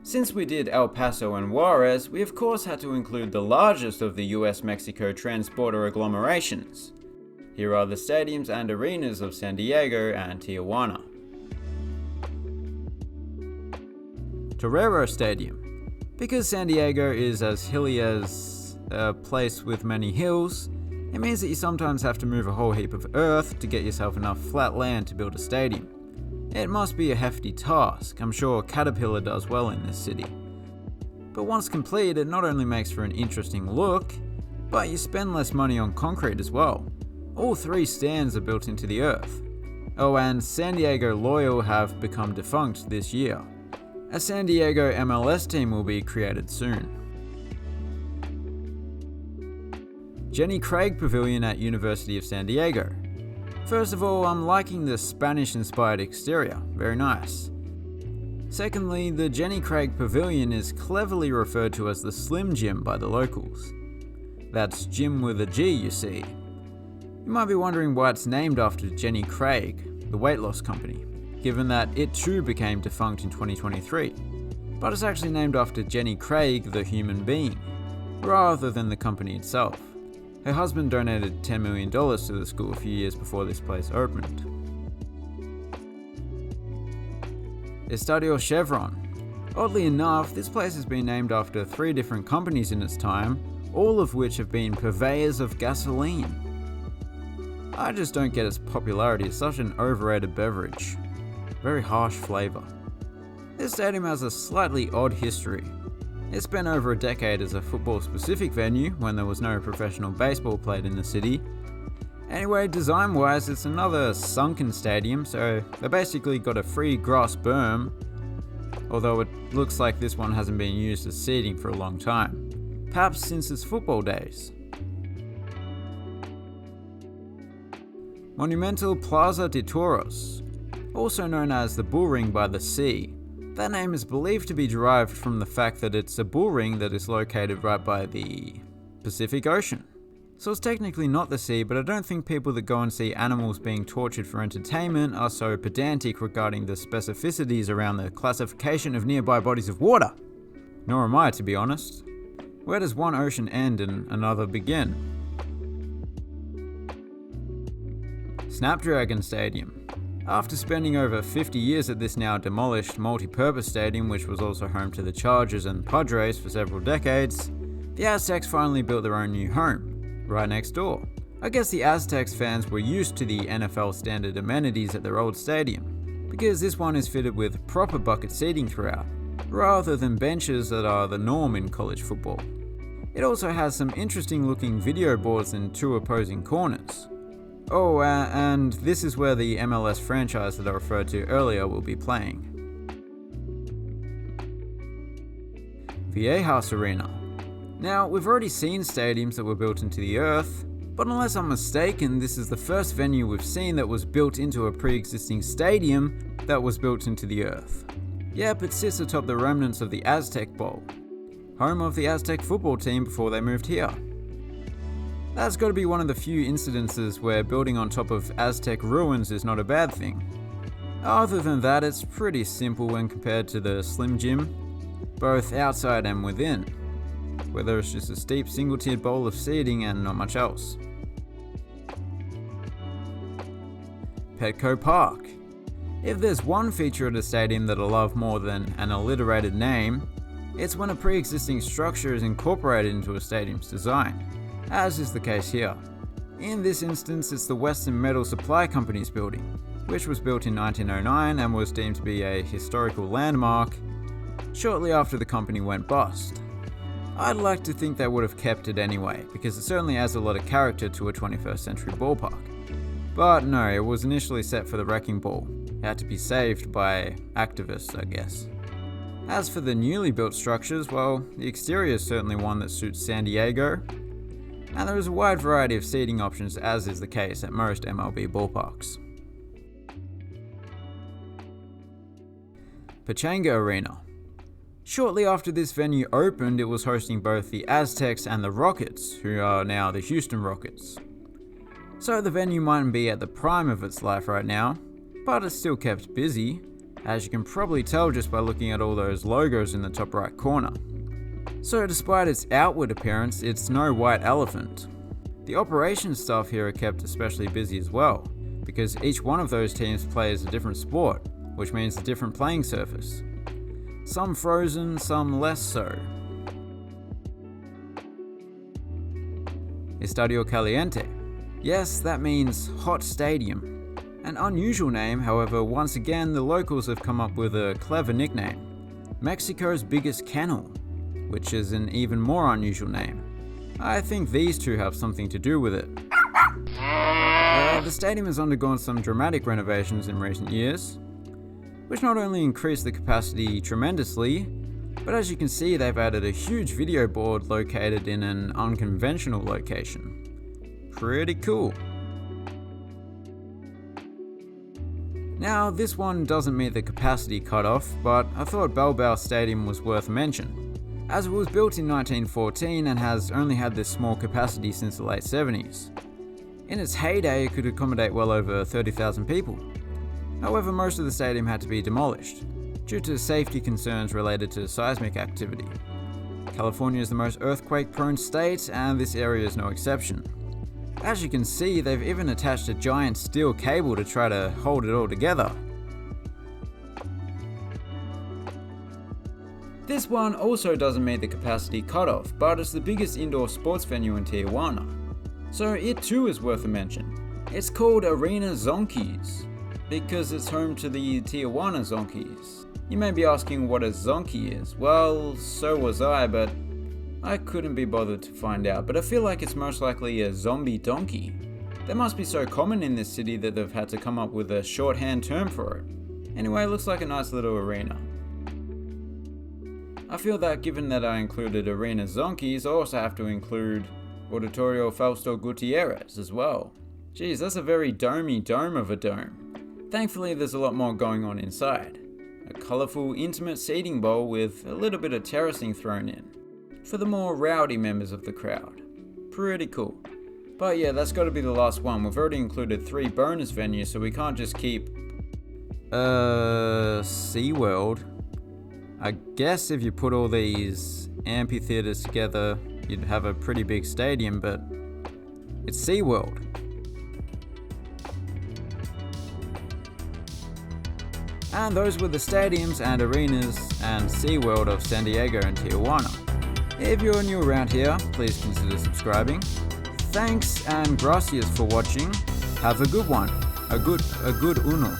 Since we did El Paso and Juarez, we of course had to include the largest of the US-Mexico trans-border agglomerations. Here are the stadiums and arenas of San Diego and Tijuana. Torero Stadium. Because San Diego is as hilly as a place with many hills, it means that you sometimes have to move a whole heap of earth to get yourself enough flat land to build a stadium. It must be a hefty task. I'm sure Caterpillar does well in this city. But once complete, it not only makes for an interesting look, but you spend less money on concrete as well. All 3 stands are built into the earth. Oh, and San Diego Loyal have become defunct this year. A San Diego MLS team will be created soon. Jenny Craig Pavilion at University of San Diego. First of all, I'm liking the Spanish-inspired exterior, very nice. Secondly, the Jenny Craig Pavilion is cleverly referred to as the Slim Gym by the locals. That's gym with a G, you see. You might be wondering why it's named after Jenny Craig, the weight loss company, given that it too became defunct in 2023. But it's actually named after Jenny Craig, the human being, rather than the company itself. Her husband donated $10 million to the school a few years before this place opened. Estadio Chevron. Oddly enough, this place has been named after 3 different companies in its time, all of which have been purveyors of gasoline. I just don't get its popularity. It's such an overrated beverage. Very harsh flavour. This stadium has a slightly odd history. It spent over a decade as a football-specific venue when there was no professional baseball played in the city. Anyway, design-wise, it's another sunken stadium, so they basically got a free grass berm, although it looks like this one hasn't been used as seating for a long time, perhaps since its football days. Monumental Plaza de Toros, also known as the Bull Ring by the Sea. That name is believed to be derived from the fact that it's a bull ring that is located right by the Pacific Ocean. So it's technically not the sea, but I don't think people that go and see animals being tortured for entertainment are so pedantic regarding the specificities around the classification of nearby bodies of water. Nor am I, to be honest. Where does one ocean end and another begin? Snapdragon Stadium. After spending over 50 years at this now demolished multi-purpose stadium, which was also home to the Chargers and Padres for several decades, the Aztecs finally built their own new home, right next door. I guess the Aztecs fans were used to the NFL standard amenities at their old stadium, because this one is fitted with proper bucket seating throughout, rather than benches that are the norm in college football. It also has some interesting looking video boards in 2 opposing corners. Oh, and this is where the MLS franchise that I referred to earlier will be playing. Viejas Arena. Now, we've already seen stadiums that were built into the earth, but unless I'm mistaken, this is the first venue we've seen that was built into a pre-existing stadium that was built into the earth. Yep, it sits atop the remnants of the Aztec Bowl, home of the Aztec football team before they moved here. That's got to be one of the few incidences where building on top of Aztec ruins is not a bad thing. Other than that, it's pretty simple when compared to the Slim Gym, both outside and within, where there's just a steep single-tiered bowl of seating and not much else. Petco Park. If there's one feature of the stadium that I love more than an alliterated name, it's when a pre-existing structure is incorporated into a stadium's design, as is the case here. In this instance, it's the Western Metal Supply Company's building, which was built in 1909 and was deemed to be a historical landmark shortly after the company went bust. I'd like to think they would have kept it anyway, because it certainly adds a lot of character to a 21st century ballpark. But no, it was initially set for the wrecking ball. It had to be saved by activists, I guess. As for the newly built structures, well, the exterior is certainly one that suits San Diego, and there is a wide variety of seating options, as is the case at most MLB ballparks. Pechanga Arena. Shortly after this venue opened, it was hosting both the Aztecs and the Rockets, who are now the Houston Rockets. So the venue mightn't be at the prime of its life right now, but it's still kept busy. as you can probably tell just by looking at all those logos in the top right corner. So despite its outward appearance, it's no white elephant. The operations staff here are kept especially busy as well, because each one of those teams plays a different sport, which means a different playing surface. Some frozen, some less so. Estadio Caliente. Yes, that means hot stadium. An unusual name, however, once again the locals have come up with a clever nickname. Mexico's biggest kennel, which is an even more unusual name. I think these two have something to do with it. The stadium has undergone some dramatic renovations in recent years, which not only increased the capacity tremendously, but as you can see they've added a huge video board located in an unconventional location. Pretty cool. Now this one doesn't meet the capacity cutoff, but I thought Bilbao Stadium was worth a mention, as it was built in 1914 and has only had this small capacity since the late 70s. In its heyday it could accommodate well over 30,000 people. However, most of the stadium had to be demolished, due to safety concerns related to seismic activity. California is the most earthquake-prone state, and this area is no exception. As you can see, they've even attached a giant steel cable to try to hold it all together. This one also doesn't meet the capacity cutoff, but it's the biggest indoor sports venue in Tijuana, so it too is worth a mention. It's called Arena Zonkis, because it's home to the Tijuana Zonkis. You may be asking what a zonky is. Well, so was I, but I couldn't be bothered to find out, but I feel like it's most likely a zombie donkey. They must be so common in this city that they've had to come up with a shorthand term for it. Anyway, it looks like a nice little arena. I feel that given that I included Arena Zonkis, I also have to include Auditorio Fausto Gutierrez as well. Geez, that's a very domey dome of a dome. Thankfully, there's a lot more going on inside. A colourful, intimate seating bowl with a little bit of terracing thrown in, for the more rowdy members of the crowd. Pretty cool. But yeah, that's got to be the last one. We've already included 3 bonus venues, so we can't just keep... SeaWorld. I guess if you put all these amphitheaters together, you'd have a pretty big stadium, but it's SeaWorld. And those were the stadiums and arenas and SeaWorld of San Diego and Tijuana. If you're new around here, please consider subscribing. Thanks and gracias for watching. Have a good one. A good uno.